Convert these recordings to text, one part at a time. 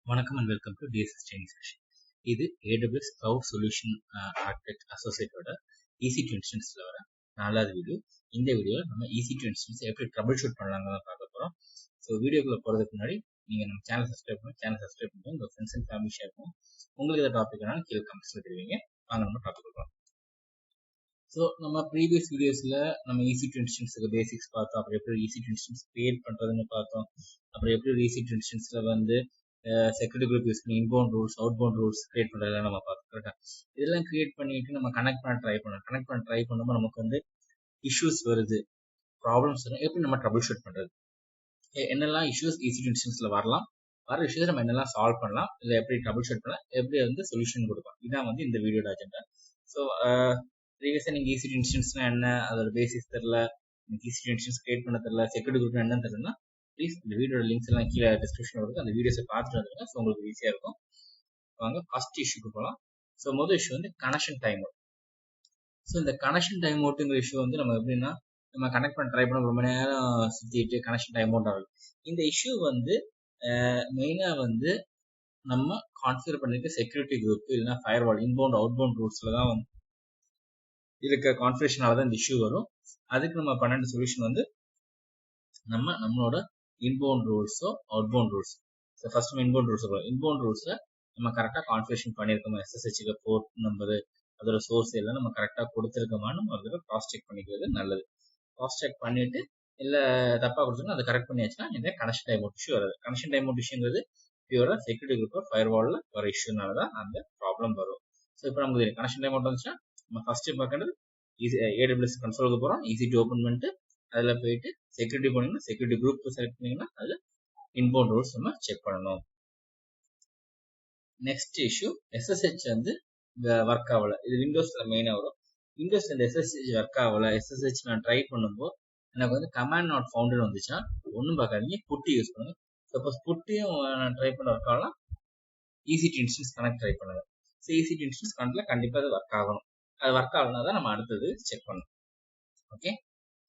வணக்கம் and welcome to DSS training session. இது AWS Cloud Solution Architect Associateோட EC2 Instanceல வர 4வது வீடியோ. இந்த வீடியோவில் நம்ம EC2 Instance எப்படி troubleshoot பண்ணலாம்னு பார்க்க போகிறோம். ஸோ வீடியோக்குள்ள போகிறதுக்கு முன்னாடி நீங்கள் நம்ம சேனல் சப்ஸ்கிரைப் பண்ணி உங்கள் ஃப்ரெண்ட்ஸ் அண்ட் ஃபேமிலி ஷேர் பண்ணுவோம். உங்களுக்கு இந்த டாபிக் வேணாலும் கீழே கமெண்ட்ஸில் தெரிவிங்க. வாங்க நம்ம டாபிக் போகலாம். ஸோ நம்ம ப்ரீவியஸ் வீடியோஸில் நம்ம EC2 Instanceக்கு பேசிக்ஸ் பார்த்தோம். அப்புறம் எப்படி EC2 Instance கிரியேட் பண்ணுறதுன்னு பார்த்தோம். அப்புறம் எப்படி EC2 Instanceல வந்து செக்யூரிட்டி குரூப் யூஸ் பண்ணி inbound rules outbound rules create பண்ணுறதுலாம் நம்ம பார்த்தோம். கரெக்டாக இதெல்லாம் கிரியேட் பண்ணிட்டு நம்ம கனெக்ட் பண்ண ட்ரை பண்ணும்போது நமக்கு வந்து இஷ்யூஸ் வருது, ப்ராப்ளம்ஸ் வரும். எப்படி நம்ம ட்ரபிள் ஷூட் பண்ணுறது, என்னெல்லாம் இஷ்யூஸ் EC2 இன்ஸ்டன்ஸில் வர இஷ்யூஸ் நம்ம என்னெல்லாம் சால்வ் பண்ணலாம், இல்லை எப்படி ட்ரபிள் ஷூட் பண்ணலாம், எப்படி வந்து சொல்யூஷன் கொடுக்கலாம். இதான் வந்து இந்த வீடியோட அஜெண்டா. ஸோ ப்ரீவியஸாக நீங்கள் EC2 இன்ஸ்டன்ஸ்னால் என்ன, அதோட பேசிக்ஸ் தெரில, EC2 இன்ஸ்டன்ஸ் கிரியேட் பண்ண தெரில, செக்யூரிட்டி குரூப் என்னன்னு தெரியலன்னா ப்ளீஸ் இந்த வீடியோட லிங்க்ஸ் எல்லாம் கீழே டிஸ்கிரிப்ஷனில் இருக்குது. அந்த வீடியோஸை பார்த்துட்டு வந்துருங்க. ஸோ உங்களுக்கு ஈஸியாக இருக்கும். வாங்க ஃபர்ஸ்ட் இஷ்யூக்கு போகலாம். ஸோ முதல் இஷ்யூ வந்து கனெக்ஷன் டைம் அவுட். ஸோ இந்த கனெக்ஷன் டைம் அவுட்டுங்கிற இஷ்யூ வந்து நம்ம எப்படின்னா, நம்ம கனெக்ட் பண்ண ட்ரை பண்ண ரொம்ப நேரம் சுற்றிட்டு கனெக்ஷன் டைம் அவுட் ஆகுது. இந்த இஷ்யூ வந்து மெயினாக வந்து நம்ம கான்ஃபிகர் பண்ணிருக்க செக்யூரிட்டி குரூப் இல்லைன்னா ஃபயர்வால் இன்பவுண்ட் அவுட்பவுண்ட் ரூல்ஸில் தான் வந்து இருக்க கான்ஃபிகரேஷனால தான் இந்த இஷ்யூ வரும். அதுக்கு நம்ம பண்ண சொல்யூஷன் வந்து நம்மளோட இன்பவுண்ட் ரூல்ஸோ அவுட்பவுண்ட் ரூல்ஸ். ஸோ ஃபர்ஸ்ட் நம்ம இன்பவுண்ட் ரூல்ஸில் நம்ம கரெக்டாக கான்ஃபிகரேஷன் பண்ணியிருக்கோமா, SSHக்கு போர்ட் நம்பரு அதோட சோர்ஸ் எல்லாம் நம்ம கரெக்டாக கொடுத்துருக்கோமான்னு நம்ம ஒரு தடவை கிராஸ் செக் பண்ணிக்கிறது நல்லது. கிராஸ் செக் பண்ணிட்டு இல்லை தப்பாக கொடுத்துருக்கோம் அதை கரெக்ட் பண்ணியாச்சுன்னா இந்த கனெக்ஷன் டைம் அவுட் இஷ்யூ வராது. கனெக்ஷன் டைம் அவுட் இஷ்யூங்கிறது பியூரா செக்யூரிட்டி குரூப் ஃபயர்வாலில் வர இஷ்யூனால தான் அந்த ப்ராப்ளம் வரும். ஸோ இப்போ நமக்கு கனெக்ஷன் டைம் அவுட் வந்துச்சுன்னா நம்ம ஃபர்ஸ்ட் பார்க்கறது AWS கன்சோலுக்கு போகிறோம். EC2 ஓப்பன் பண்ணிட்டு அதில் போயிட்டு செக்யூரிட்டி போனீங்கன்னா செக்யூரிட்டி குரூப் செலக்ட் பண்ணீங்கன்னா அதில் இன்பவுண்ட் ரூல்ஸ் நம்ம செக் பண்ணணும். நெக்ஸ்ட் இஷ்யூ SSH வந்து ஒர்க் ஆகலை. இது விண்டோஸில் மெயினாக வரும். விண்டோஸில் இந்த SSH ஒர்க் ஆகலை, SSH நான் ட்ரை பண்ணும்போது எனக்கு வந்து கமாண்ட் நாட் ஃபவுண்டட் வந்துச்சுன்னா ஒன்றும் பார்க்காதீங்க, புட்டி யூஸ் பண்ணுங்க. சப்போஸ் புட்டியும் நான் ட்ரை பண்ண ஒர்க் ஆகலாம், EC2 இன்ஸ்டன்ஸ் கனெக்ட் ட்ரை பண்ணுங்க. ஸோ EC2 இன்ஸ்டன்ஸ் கனெக்டில் கண்டிப்பாக அது ஒர்க் ஆகணும். அது ஒர்க் ஆகலனா தான் நம்ம அடுத்தது செக் பண்ணணும். ஓகே,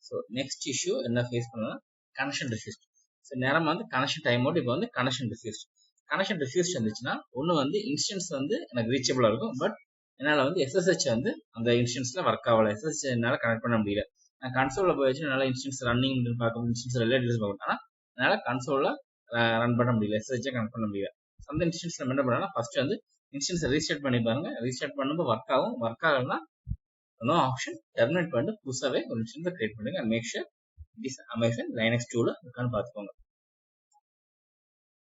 ஸோ நெக்ஸ்ட் இஷ்யூ என்ன ஃபேஸ் பண்ணலாம், கனெக்ஷன் ரெஃப்யூஸ்ட். ஸோ நேரம் வந்து கனெக்ஷன் டைம் அவுட், இப்போ வந்து கனெக்ஷன் ரெஃப்யூஸ்ட். கனெக்ஷன் ரெஃப்யூஸ்ட் வந்துச்சுன்னா ஒன்று வந்து இன்ஸ்டன்ஸ் வந்து எனக்கு ரீச்சபிளாக இருக்கும், பட் என்னால் வந்து SSH வந்து அந்த இன்ஸ்டன்ஸில் ஒர்க் ஆகலை, SSH என்னால் கனெக்ட் பண்ண முடியல. நான் கன்சோலில் போய் வச்சு என்னால் இன்ஸ்டன்ஸ் ரன்னிங் பார்க்க இன்ஸ்டன்ஸ் ரிலேட்டிவ்ஸ் பார்க்கணும், ஆனால் என்னால் கன்சோலில் ரன் பண்ண முடியல, SSH கனெக்ட் பண்ண முடியல. அந்த இன்ஸ்டன்ஸ் நம்ம என்ன பண்ணலாம், ஃபர்ஸ்ட் வந்து இன்ஸ்டன்ஸை ரீஸ்டார்ட் பண்ணி பாருங்க. ரீஸ்டார்ட் பண்ணும்போது ஒர்க் ஆகும். ஒர்க் ஆகலைன்னா நோ ஆப்ஷன் டெர்மினேட் பண்ணிட்டு புதுசாகவே ஒரு இன்ஸ்டன்ஸை கிரியேட் பண்ணுங்க. And make sure it is Amazon Linux 2ல இருக்கான்னு பார்த்துக்கோங்க.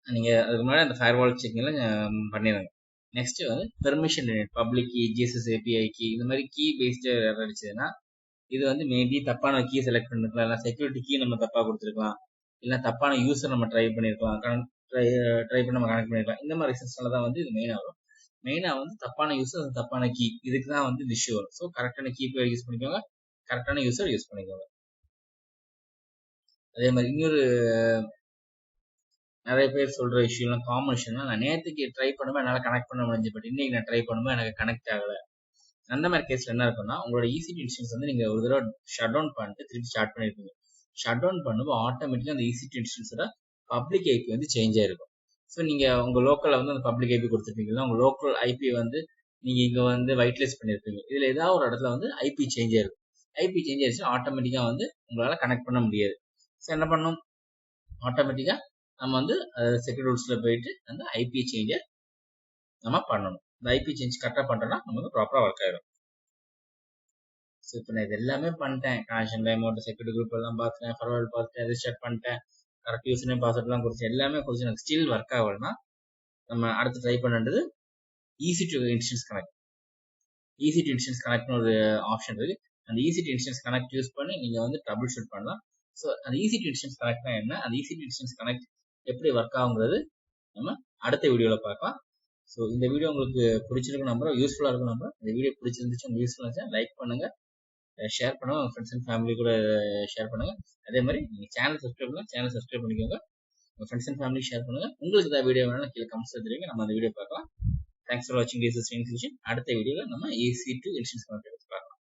நீங்கள் அதுக்கு முன்னாடி அந்த ஃபயர்வால் செக்கிங்லாம் பண்ணிடுங்க. நெக்ஸ்ட் வந்து permission limit, public key, gssapi-keyex இந்த மாதிரி கீ பேஸ்டு அடிச்சதுன்னா இது வந்து மேபி தப்பான கீ செலக்ட் பண்ணிருக்கலாம், இல்லை செக்யூரிட்டி கீ நம்ம தப்பாக கொடுத்துருக்கலாம், இல்லை தப்பான யூஸர் நம்ம ட்ரை பண்ணியிருக்கலாம், ட்ரை பண்ணி நம்ம கனெக்ட் பண்ணிருக்கலாம். இந்த மாதிரி ரிசல்ட்ஸ்னால தான் வந்து இது மெயினாக வரும். மெயினாக வந்து தப்பான யூஸர், தப்பான கீ, இதுக்கு தான் வந்து இந்த இஷ்யூ வரும். ஸோ கரெக்டான கீ பேர் யூஸ் பண்ணிக்கோங்க, கரெக்டான யூஸர் யூஸ் பண்ணிக்கோங்க. அதே மாதிரி இன்னொரு நிறைய பேர் சொல்கிற இஷ்யூலாம் காமன் இஷ்யூனா, நான் நேற்றுக்கு ட்ரை பண்ணும்போது என்னால் கனெக்ட் பண்ண முடிஞ்சு, பட் இன்னைக்கு நான் ட்ரை பண்ணும்போது எனக்கு கனெக்ட் ஆகலை. அந்த மாதிரி கேஸில் என்ன இருக்குன்னா, உங்களோட EC2 இன்ஸ்டன்ஸ் வந்து நீங்கள் ஒரு தடவை ஷட் டவுன் பண்ணிட்டு திருப்பி ஸ்டார்ட் பண்ணியிருப்பீங்க. ஷட் டவுன் பண்ணும்போது ஆட்டோமேட்டிக்காக அந்த EC2 இன்ஸ்டன்ஸோட பப்ளிக் ஐபி வந்து சேஞ்ச் ஆயிருக்கும். ஸோ நீங்கள் உங்கள் லோக்கலில் வந்து அந்த பப்ளிக் ஐபி கொடுத்துருப்பீங்களா, உங்கள் லோக்கல் ஐபி வந்து நீங்கள் இங்கே வந்து வைட்லிஸ்ட் பண்ணியிருப்பீங்க. இதில் ஏதாவது ஒரு இடத்துல வந்து ஐபி சேஞ்ச் ஆயிருக்கும். ஐபி சேஞ்ச் ஆயிடுச்சுன்னா ஆட்டோமேட்டிக்காக வந்து உங்களால் கனெக்ட் பண்ண முடியாது. ஸோ என்ன பண்ணணும், ஆட்டோமேட்டிக்காக நம்ம வந்து செக்யூரிட்டி ரூல்ஸில் போயிட்டு அந்த ஐபி சேஞ்சை நம்ம பண்ணணும். இந்த ஐபி சேஞ்ச் கரெக்டாக பண்ணுறோன்னா நமக்கு ப்ராப்பராக ஒர்க் ஆகிடும். ஸோ இப்போ நான் இது எல்லாமே பண்ணிட்டேன், connection time out, security group எல்லாம் பார்த்துட்டேன், ஃபர்வர்ட் பார்த்துட்டேன், ரீஸ்டார்ட் பண்ணிட்டேன், கரெக்ட் யூஸ் நேம் பாஸ்வேர்ட்லாம் கொடுத்து எல்லாமே கொடுத்து எனக்கு ஸ்டில் ஒர்க் ஆகலைன்னா நம்ம அடுத்து ட்ரை பண்ணுறது EC2 instance connect. EC2 instance கனெக்ட்னு ஒரு ஆப்ஷன் இருக்குது. அந்த EC2 இன்ஸ்டன்ஸ் கனெக்ட் யூஸ் பண்ணி நீங்கள் வந்து ட்ரபிள் ஷூட் பண்ணலாம். ஸோ அந்த EC2 இன்ஸ்டன்ஸ் கனெக்ட்னா என்ன, அந்த EC2 இன்ஸ்டன்ஸ் கனெக்ட் எப்படி ஒர்க் ஆகுங்கிறது நம்ம அடுத்த வீடியோவில் பார்க்கலாம். ஸோ இந்த வீடியோ உங்களுக்கு பிடிச்சிருக்கு நம்புறோம், யூஸ்ஃபுல்லாக இருக்கும் நம்புறோம். இந்த வீடியோ பிடிச்சிருந்துச்சு, உங்களுக்கு யூஸ்ஃபுல்லாக இருந்துச்சு லைக் பண்ணுங்கள், ஷேர் பண்ணுங்கள், உங்கள் ஃப்ரெண்ட்ஸ் அண்ட் ஃபேமிலி கூட ஷேர் பண்ணுங்கள். அதே மாதிரி நீங்கள் சேனல் சப்ஸ்கிரைப் பண்ணிக்கோங்க, உங்கள் ஃப்ரெண்ட்ஸ் அண்ட் ஃபேமிலி ஷேர் பண்ணுங்கள். உங்களுக்கு ஏதாவது வீடியோ வேணாலும் கீழே கமெண்ட்ஸ் தெரிவிங்க, நம்ம அந்த வீடியோ பார்க்கலாம். தேங்க்ஸ் ஃபார் வாட்சிங். அடுத்த வீடியோவில் நம்ம EC2 இன்ஸ்டன்ஸ் கனெக்ட் பார்க்கலாம்.